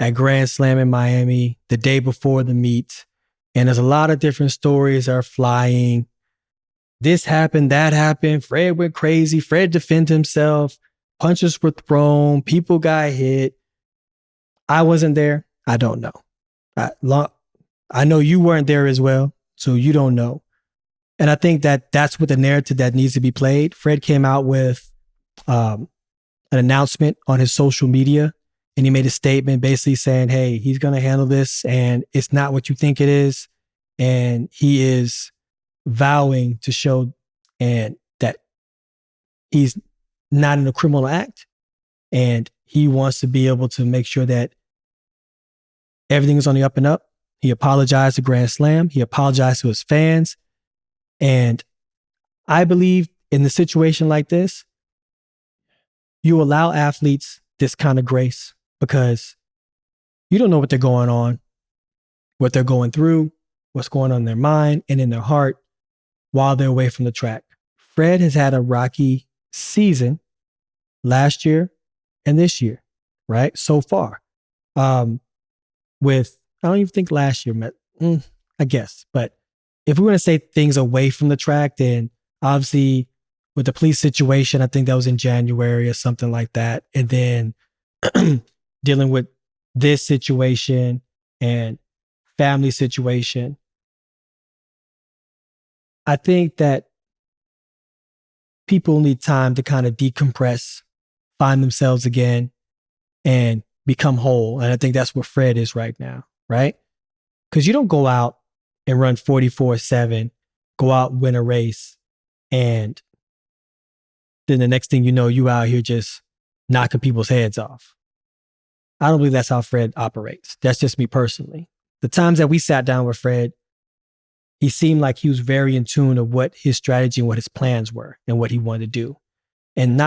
at Grand Slam in Miami the day before the meet. And there's a lot of different stories that are flying. This happened, that happened. Fred went crazy. Fred defended himself. Punches were thrown. People got hit. I wasn't there. I don't know. I know you weren't there as well, so you don't know. And I think that that's what the narrative that needs to be played. Fred came out with an announcement on his social media, and he made a statement basically saying, hey, he's going to handle this, and it's not what you think it is. And he is vowing to show and that he's not in a criminal act, and he wants to be able to make sure that everything is on the up and up. He apologized to Grand Slam. He apologized to his fans. And I believe in the situation like this, you allow athletes this kind of grace because you don't know what they're going on, what they're going through, what's going on in their mind and in their heart while they're away from the track. Fred has had a rocky season last year and this year, right? So far. I don't even think last year met, I guess. But if we want to say things away from the track, then obviously with the police situation, I think that was in January or something like that. And then dealing with this situation and family situation. I think that people need time to kind of decompress, find themselves again, and become whole. And I think that's where Fred is right now, right? Because you don't go out and run 44/7, go out, win a race, and then the next thing you know, you out here just knocking people's heads off. I don't believe that's how Fred operates. That's just me personally. The times that we sat down with Fred, he seemed like he was very in tune of what his strategy and what his plans were and what he wanted to do. And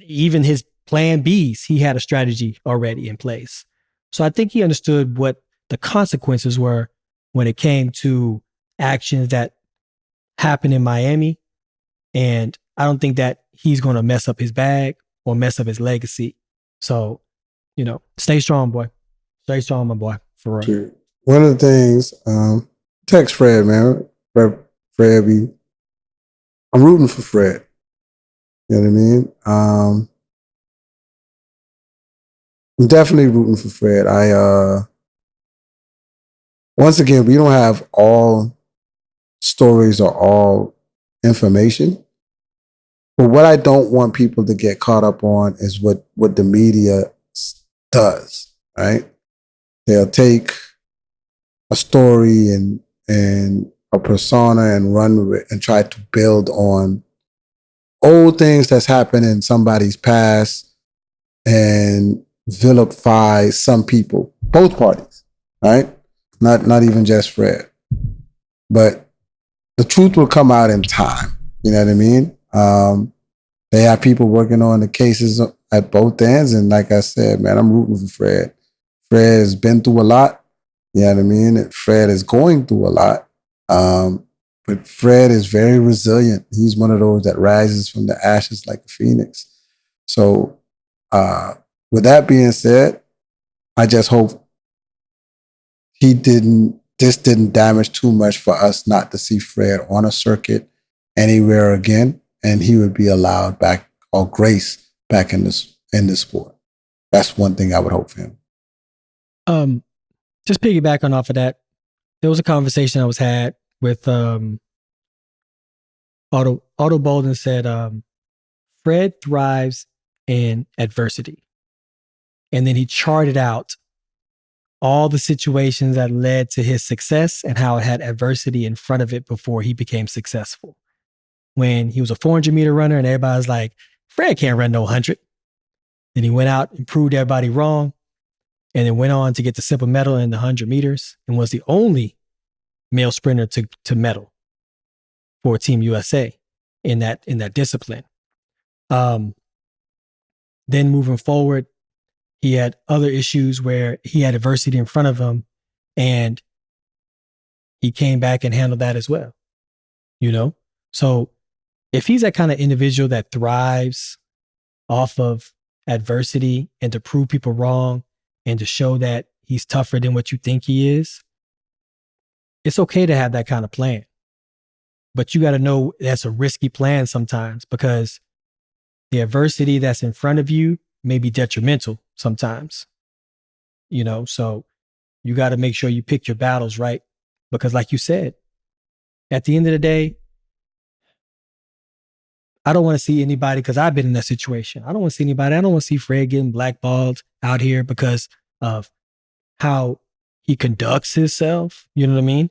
even his plan Bs, he had a strategy already in place. So I think he understood what the consequences were when it came to actions that happened in Miami. And I don't think that he's going to mess up his bag or mess up his legacy. So, stay strong, boy. Stay strong, my boy. For real. One of the things, text Fred, man. Fred, I'm rooting for Fred. You know what I mean? I'm definitely rooting for Fred. Once again, we don't have all stories or all information. But what I don't want people to get caught up on is what the media does, right? They'll take a story and a persona and run with it and try to build on old things that's happened in somebody's past and vilify some people, both parties, right? Not even just Fred. But the truth will come out in time. You know what I mean? They have people working on the cases at both ends. And like I said, man, I'm rooting for Fred. Fred has been through a lot. You know what I mean? Fred is going through a lot. But Fred is very resilient. He's one of those that rises from the ashes like a phoenix. So with that being said, I just hope this didn't damage too much for us not to see Fred on a circuit anywhere again, and he would be allowed back or grace back in the sport. That's one thing I would hope for him. Just piggybacking off of that, there was a conversation I was had with Otto Bolden said, Fred thrives in adversity. And then he charted out all the situations that led to his success and how it had adversity in front of it before he became successful. When he was a 400-meter runner and everybody's like, Fred can't run no 100. Then he went out and proved everybody wrong and then went on to get the silver medal in the 100 meters and was the only male sprinter to medal for Team USA in that discipline. Then moving forward, he had other issues where he had adversity in front of him and he came back and handled that as well. So if he's that kind of individual that thrives off of adversity and to prove people wrong and to show that he's tougher than what you think he is, it's okay to have that kind of plan. But you got to know that's a risky plan sometimes, because the adversity that's in front of you may be detrimental sometimes, so you got to make sure you pick your battles right. Because like you said, at the end of the day, I don't want to see anybody, because I've been in that situation. I don't want to see anybody. I don't want to see Fred getting blackballed out here because of how he conducts himself. You know what I mean?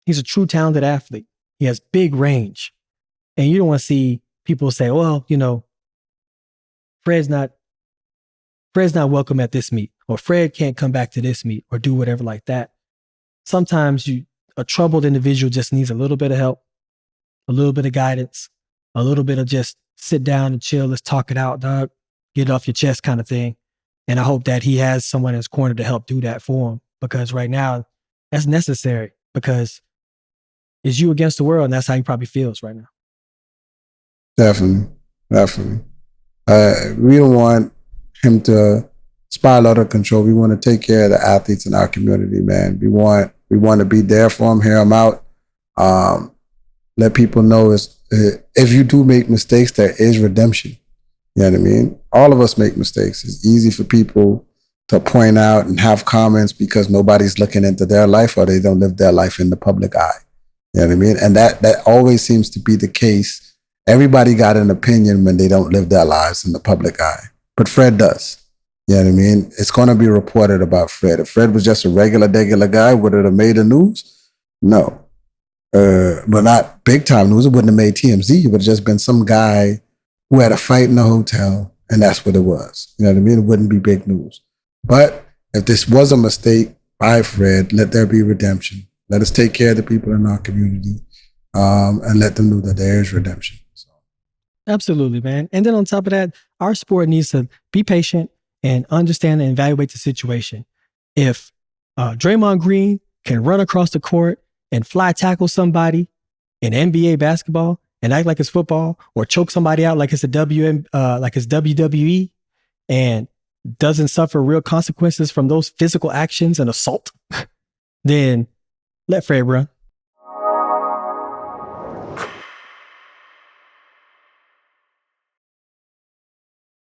He's a true talented athlete. He has big range. And you don't want to see people say, well, Fred's not welcome at this meet, or Fred can't come back to this meet, or do whatever like that. Sometimes a troubled individual just needs a little bit of help, a little bit of guidance, a little bit of just sit down and chill. Let's talk it out, dog. Get it off your chest kind of thing. And I hope that he has someone in his corner to help do that for him, because right now that's necessary, because it's you against the world. And that's how he probably feels right now. Definitely. We don't want him to spiral out of control. We want to take care of the athletes in our community, man. We want to be there for him, hear him out. Let people know if you do make mistakes, there is redemption. You know what I mean? All of us make mistakes. It's easy for people to point out and have comments because nobody's looking into their life, or they don't live their life in the public eye. You know what I mean? And that always seems to be the case. Everybody got an opinion when they don't live their lives in the public eye. But Fred does. You know what I mean? It's going to be reported about Fred. If Fred was just a regular guy, would it have made the news? No. But not big time news. It wouldn't have made TMZ. It would have just been some guy who had a fight in a hotel, and that's what it was. You know what I mean? It wouldn't be big news. But if this was a mistake by Fred, let there be redemption. Let us take care of the people in our community, and let them know that there is redemption. So. Absolutely, man. And then on top of that, our sport needs to be patient and understand and evaluate the situation. If Draymond Green can run across the court and fly tackle somebody in NBA basketball and act like it's football, or choke somebody out like it's WWE, and doesn't suffer real consequences from those physical actions and assault, then let Fred run.